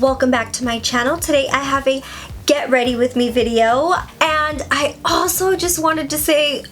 welcome back to my channel. Today I have a get ready with me video, and I also just wanted to say,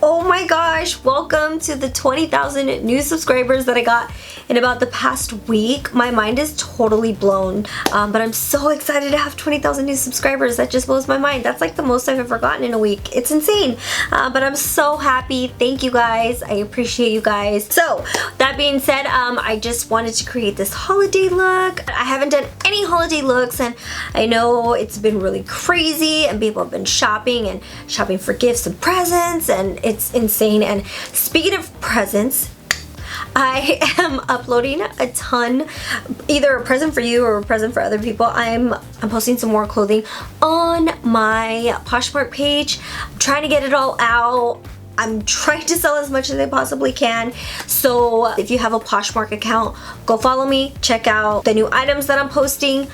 oh my gosh, welcome to the 20,000 new subscribers that I got in about the past week. My mind is totally blown, but I'm so excited to have 20,000 new subscribers. That just blows my mind. That's like the most I've ever gotten in a week. It's insane, but I'm so happy. Thank you guys. I appreciate you guys. So that being said, I just wanted to create this holiday look. I haven't done any holiday looks, and I know it's been really crazy and people have been shopping for gifts and presents, and it's insane. And speaking of presents, I am uploading a ton, either a present for you or a present for other people. I'm posting some more clothing on my Poshmark page. I'm trying to get it all out. I'm trying to sell as much as I possibly can. So if you have a Poshmark account, go follow me, check out the new items that I'm posting.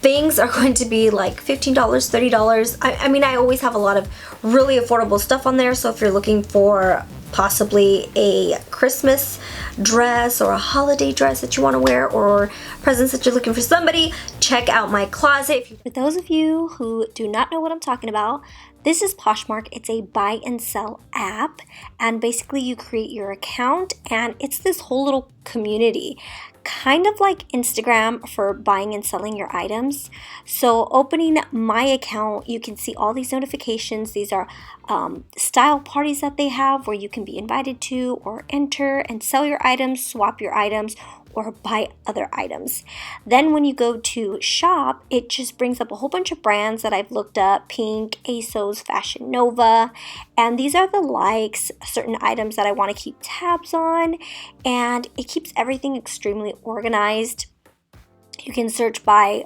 Things are going to be like $15, $30. I mean, I always have a lot of really affordable stuff on there. So if you're looking for possibly a Christmas dress or a holiday dress that you want to wear, or presents that you're looking for somebody, check out my closet. For those of you who do not know what I'm talking about, this is Poshmark. It's a buy and sell app, and basically you create your account and it's this whole little community, kind of like Instagram for buying and selling your items. So opening my account, you can see all these notifications. These are style parties that they have where you can be invited to or enter and sell your items, swap your items, or buy other items. Then when you go to shop, it just brings up a whole bunch of brands that I've looked up: Pink, ASOS, Fashion Nova, and these are the likes, certain items that I want to keep tabs on, and it keeps everything extremely organized. You can search by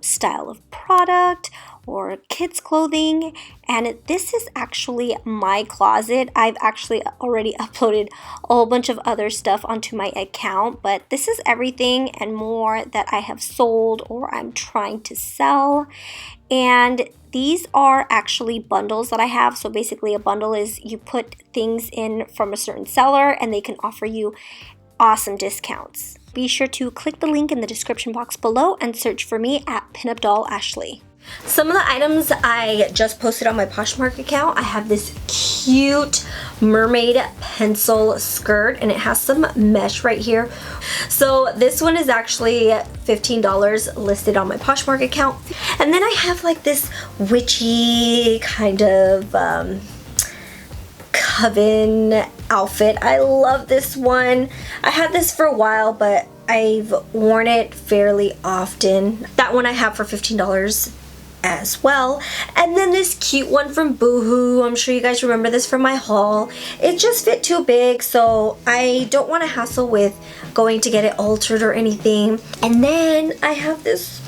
style of product or kids clothing, and this is actually my closet. I've actually already uploaded a whole bunch of other stuff onto my account, but this is everything and more that I have sold or I'm trying to sell. And these are actually bundles that I have. So basically a bundle is you put things in from a certain seller and they can offer you awesome discounts. Be sure to click the link in the description box below and search for me at Pinup Doll Ashley. Some of the items I just posted on my Poshmark account, I have this cute mermaid pencil skirt, and it has some mesh right here. So this one is actually $15 listed on my Poshmark account. And then I have like this witchy kind of coven outfit. I love this one. I had this for a while, but I've worn it fairly often. That one I have for $15 as well. And then this cute one from Boohoo. I'm sure you guys remember this from my haul. It just fit too big, so I don't want to hassle with going to get it altered or anything. And then I have this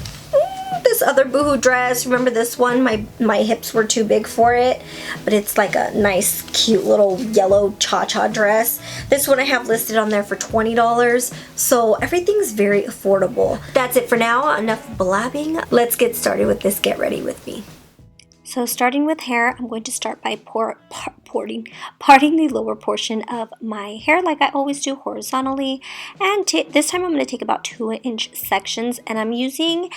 other Boohoo dress. Remember this one? My hips were too big for it, but it's like a nice cute little yellow cha-cha dress. This one I have listed on there for $20, so everything's very affordable. That's it for now. Enough blabbing. Let's get started with this get ready with me. So starting with hair, I'm going to start by parting the lower portion of my hair like I always do, horizontally. And this time I'm going to take about 2-inch sections, and I'm using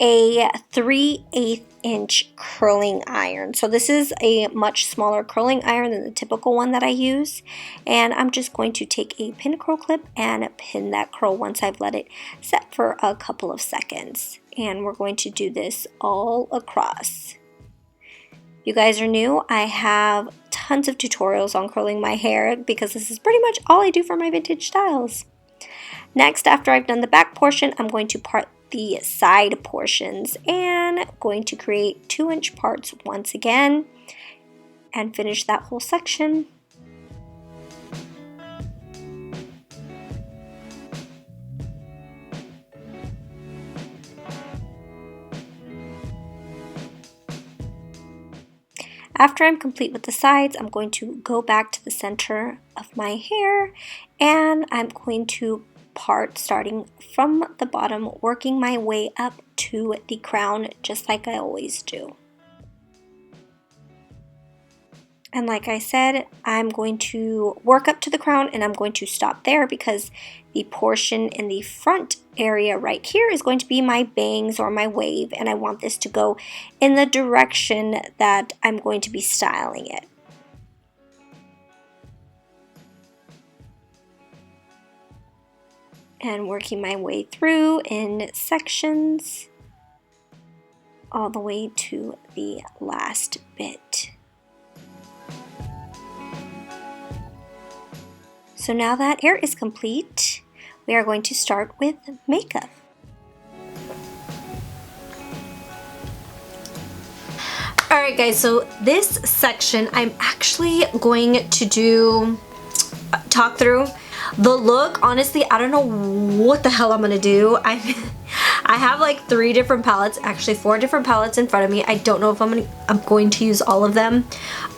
a 3/8 inch curling iron. So this is a much smaller curling iron than the typical one that I use. And I'm just going to take a pin curl clip and pin that curl once I've let it set for a couple of seconds. And we're going to do this all across. You guys are new, I have tons of tutorials on curling my hair because this is pretty much all I do for my vintage styles. Next, after I've done the back portion, I'm going to part the side portions and going to create 2-inch parts once again and finish that whole section. After I'm complete with the sides, I'm going to go back to the center of my hair, and I'm going to part starting from the bottom, working my way up to the crown just like I always do. And like I said, I'm going to work up to the crown and I'm going to stop there because the portion in the front area right here is going to be my bangs or my wave, and I want this to go in the direction that I'm going to be styling it. And working my way through in sections all the way to the last bit. So now that hair is complete, we are going to start with makeup. Alright guys, so this section I'm actually going to talk through. The look, honestly, I don't know what the hell I'm gonna do. I have like 3 different palettes, actually 4 different palettes in front of me. I don't know if I'm going to use all of them.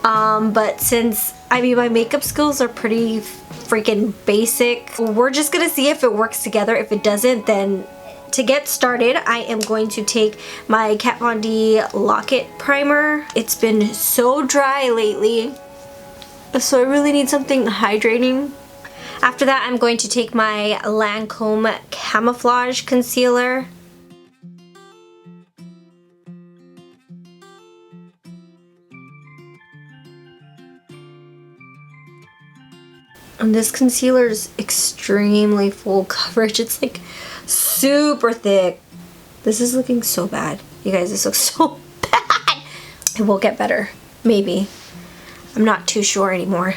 But since, I mean, my makeup skills are pretty freaking basic, we're just gonna see if it works together. If it doesn't, then to get started, I am going to take my Kat Von D Lock-It Primer. It's been so dry lately, so I really need something hydrating. After that, I'm going to take my Lancome Camouflage Concealer. And this concealer is extremely full coverage. It's like super thick. This is looking so bad. You guys, this looks so bad. It will get better, maybe. I'm not too sure anymore.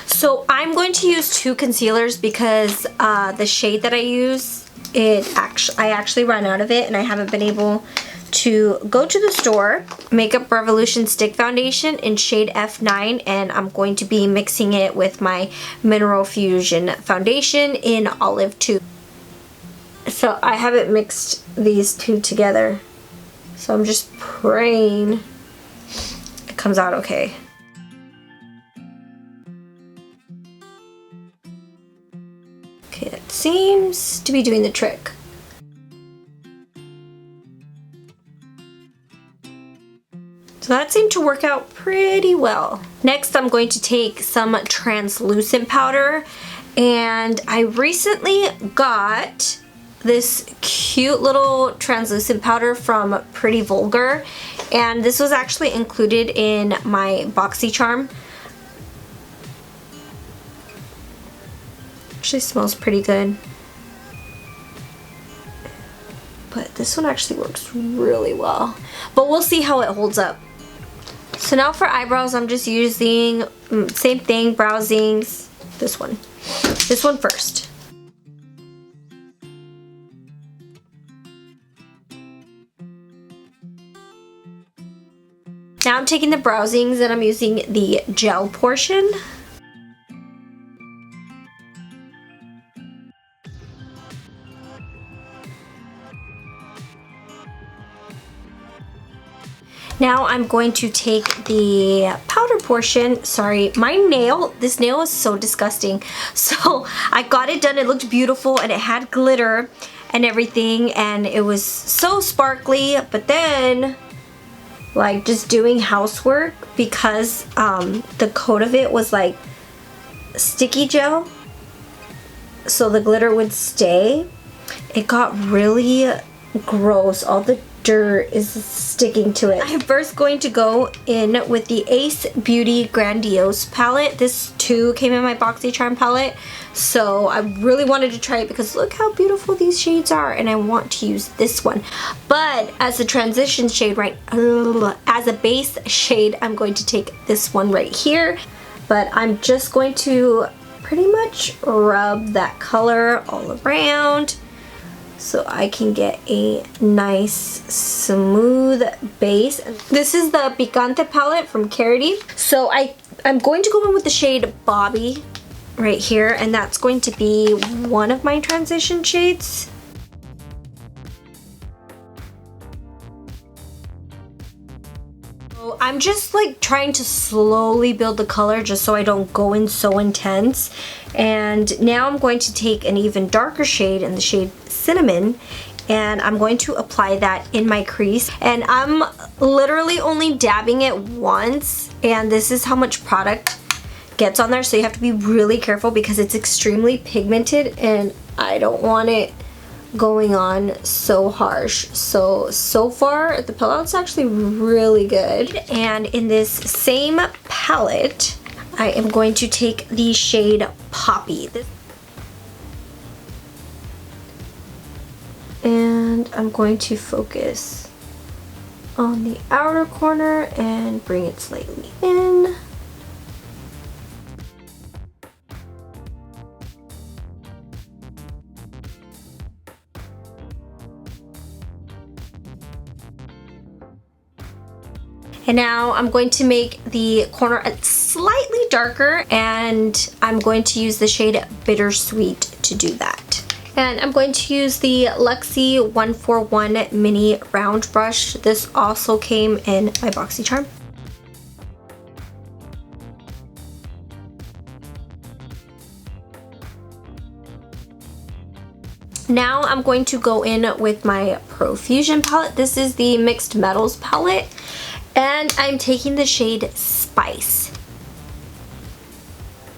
So I'm going to use 2 concealers because the shade that I use, I actually ran out of it and I haven't been able to go to the store. Makeup Revolution Stick Foundation in shade F9, and I'm going to be mixing it with my Mineral Fusion Foundation in Olive 2. So I haven't mixed these 2 together, so I'm just praying it comes out okay. Okay, that seems to be doing the trick. So that seemed to work out pretty well. Next, I'm going to take some translucent powder, and I recently got this cute little translucent powder from Pretty Vulgar, and this was actually included in my BoxyCharm. Actually smells pretty good, but this one actually works really well, but we'll see how it holds up. So now for eyebrows, I'm just using same thing, Browsings, this one first. Now I'm taking the Browsings and I'm using the gel portion. Now I'm going to take the powder portion. Sorry, this nail is so disgusting. So I got it done, it looked beautiful and it had glitter and everything and it was so sparkly, but then like just doing housework, because the coat of it was like sticky gel, so the glitter would stay. It got really gross. All the dirt is sticking to it. I'm first going to go in with the Ace Beauty Grandiose palette. This too came in my BoxyCharm palette, so I really wanted to try it because look how beautiful these shades are, and I want to use this one. But as a transition shade, as a base shade, I'm going to take this one right here. But I'm just going to pretty much rub that color all around so I can get a nice smooth base. This is the Picante palette from Carity. So I'm going to go in with the shade Bobby right here, and that's going to be one of my transition shades. So I'm just like trying to slowly build the color just so I don't go in so intense. And now I'm going to take an even darker shade in the shade Cinnamon, and I'm going to apply that in my crease. And I'm literally only dabbing it once, and this is how much product gets on there, so you have to be really careful because it's extremely pigmented and I don't want it going on so harsh. So far the palettes actually really good. And in this same palette, I am going to take the shade Poppy. And I'm going to focus on the outer corner and bring it slightly in. And now I'm going to make the corner slightly darker, and I'm going to use the shade Bittersweet to do that. And I'm going to use the Luxie 141 mini round brush. This also came in my BoxyCharm. Now I'm going to go in with my Profusion palette. This is the Mixed Metals palette, and I'm taking the shade Spice.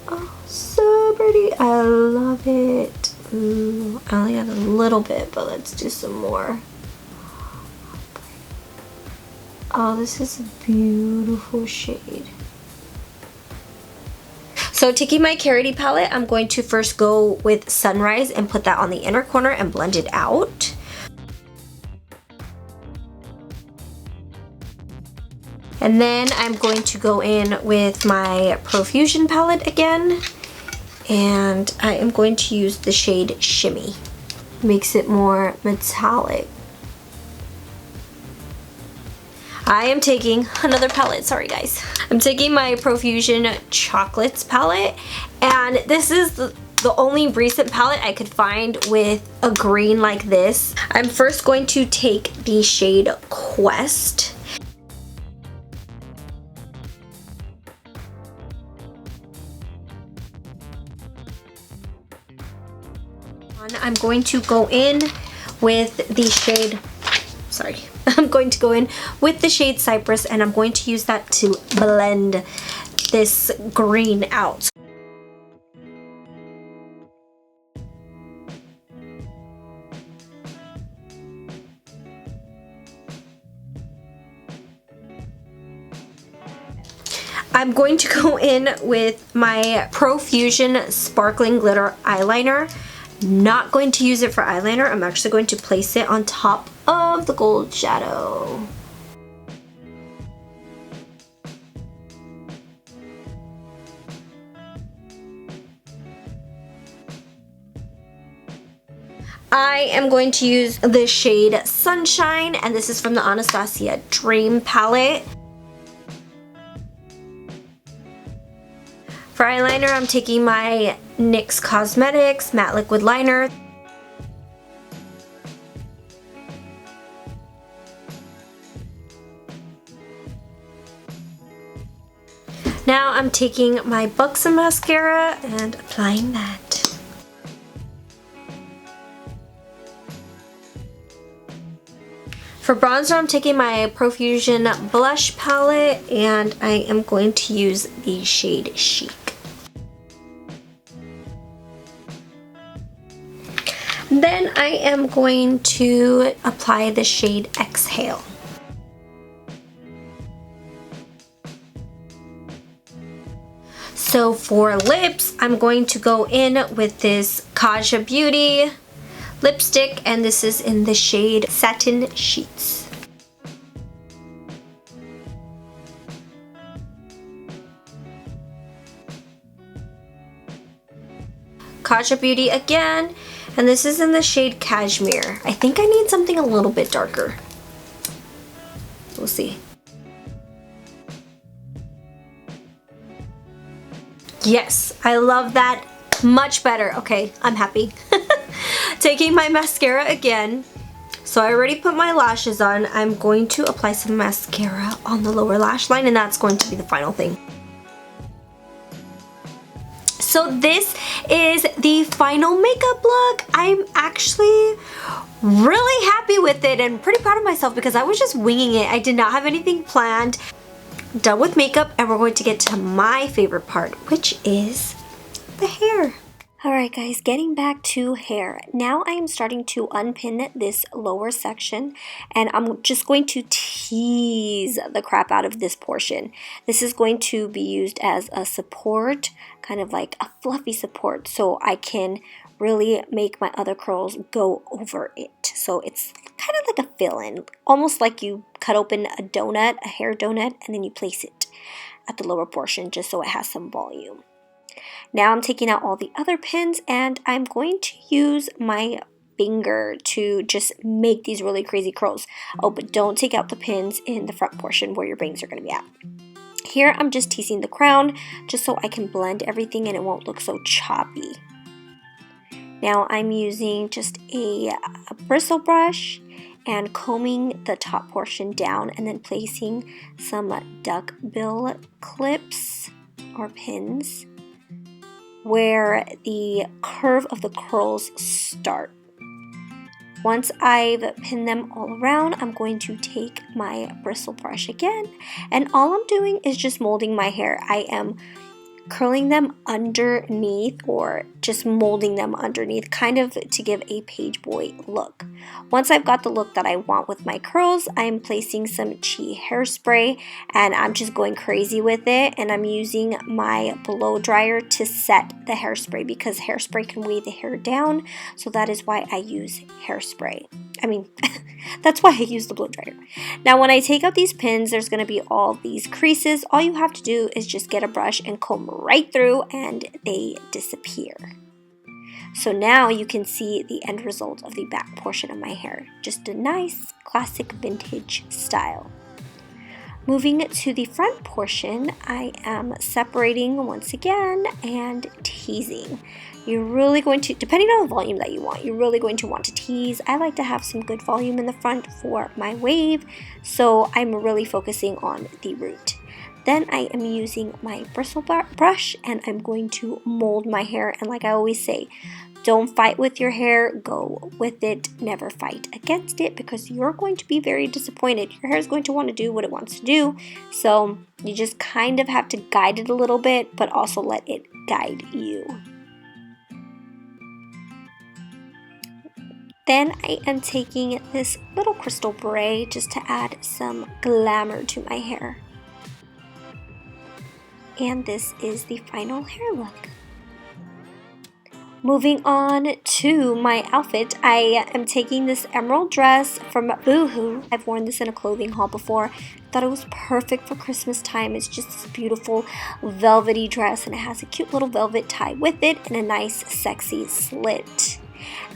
Oh, so pretty. I love it. Ooh, I only got a little bit, but let's do some more. Oh, this is a beautiful shade. So taking my Carity palette, I'm going to first go with Sunrise and put that on the inner corner and blend it out. And then I'm going to go in with my Profusion palette again, and I am going to use the shade Shimmy. Makes it more metallic. I am taking another palette, sorry guys. I'm taking my Profusion Chocolates palette, and this is the only recent palette I could find with a green like this. I'm first going to take the shade Quest. I'm going to go in with the shade, I'm going to go in with the shade Cypress, and I'm going to use that to blend this green out. I'm going to go in with my Profusion Sparkling Glitter Eyeliner. Not going to use it for eyeliner. I'm actually going to place it on top of the gold shadow. I am going to use the shade Sunshine, and this is from the Anastasia Dream palette. For eyeliner, I'm taking my NYX Cosmetics Matte Liquid Liner. Now I'm taking my Buxom mascara and applying that. For bronzer, I'm taking my Profusion blush palette, and I am going to use the shade Chic. Then I am going to apply the shade Exhale. So for lips, I'm going to go in with this Kaja Beauty lipstick, and this is in the shade Satin Sheets. Kaja Beauty again, and this is in the shade Cashmere. I think I need something a little bit darker. We'll see. Yes, I love that. Much better. Okay, I'm happy. Taking my mascara again. So I already put my lashes on. I'm going to apply some mascara on the lower lash line, and that's going to be the final thing. So this is the final makeup look. I'm actually really happy with it and pretty proud of myself because I was just winging it. I did not have anything planned. Done with makeup, and we're going to get to my favorite part, which is the hair. Alright guys, getting back to hair. Now I am starting to unpin this lower section, and I'm just going to tease the crap out of this portion. This is going to be used as a support, kind of like a fluffy support, so I can really make my other curls go over it. So it's kind of like a fill-in, almost like you cut open a donut, a hair donut, and then you place it at the lower portion just so it has some volume. Now I'm taking out all the other pins, and I'm going to use my finger to just make these really crazy curls. Oh, but don't take out the pins in the front portion where your bangs are going to be at. Here I'm just teasing the crown just so I can blend everything and it won't look so choppy. Now I'm using just a bristle brush and combing the top portion down and then placing some duck bill clips or pins where the curve of the curls start. Once I've pinned them all around, I'm going to take my bristle brush again, and all I'm doing is just molding my hair. I am curling them underneath or just molding them underneath, kind of to give a page boy look. Once I've got the look that I want with my curls, I'm placing some Chi hairspray and I'm just going crazy with it, and I'm using my blow dryer to set the hairspray because hairspray can weigh the hair down, so that is why I use hairspray. That's why I use the blow dryer. Now when I take out these pins, there's going to be all these creases. All you have to do is just get a brush and comb right through and they disappear. So now you can see the end result of the back portion of my hair. Just a nice classic vintage style. Moving to the front portion, I am separating once again and teasing. You're really going to, depending on the volume that you want, you're really going to want to tease. I like to have some good volume in the front for my wave, so I'm really focusing on the root. Then I am using my bristle brush and I'm going to mold my hair, and like I always say, don't fight with your hair, go with it, never fight against it, because you're going to be very disappointed. Your hair is going to want to do what it wants to do, so you just kind of have to guide it a little bit, but also let it guide you. Then I am taking this little crystal beret just to add some glamour to my hair. And this is the final hair look. Moving on to my outfit, I am taking this emerald dress from Boohoo. I've worn this in a clothing haul before. Thought it was perfect for Christmas time. It's just this beautiful velvety dress, and it has a cute little velvet tie with it and a nice sexy slit.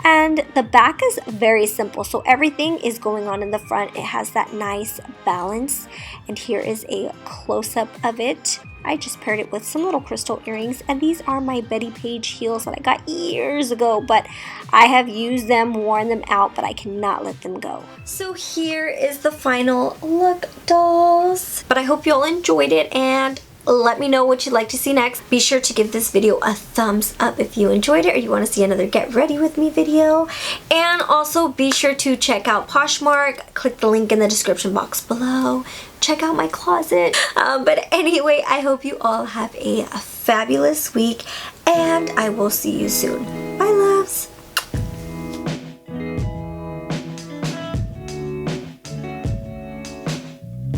And the back is very simple, so everything is going on in the front. It has that nice balance, and here is a close-up of it. I just paired it with some little crystal earrings, and these are my Betty Page heels that I got years ago, but I have used them, worn them out, but I cannot let them go. So here is the final look, dolls. But I hope you all enjoyed it, and let me know what you'd like to see next. Be sure to give this video a thumbs up if you enjoyed it or you want to see another Get Ready With Me video. And also be sure to check out Poshmark. Click the link in the description box below. Check out my closet. But anyway, I hope you all have a fabulous week, and I will see you soon. Bye, loves.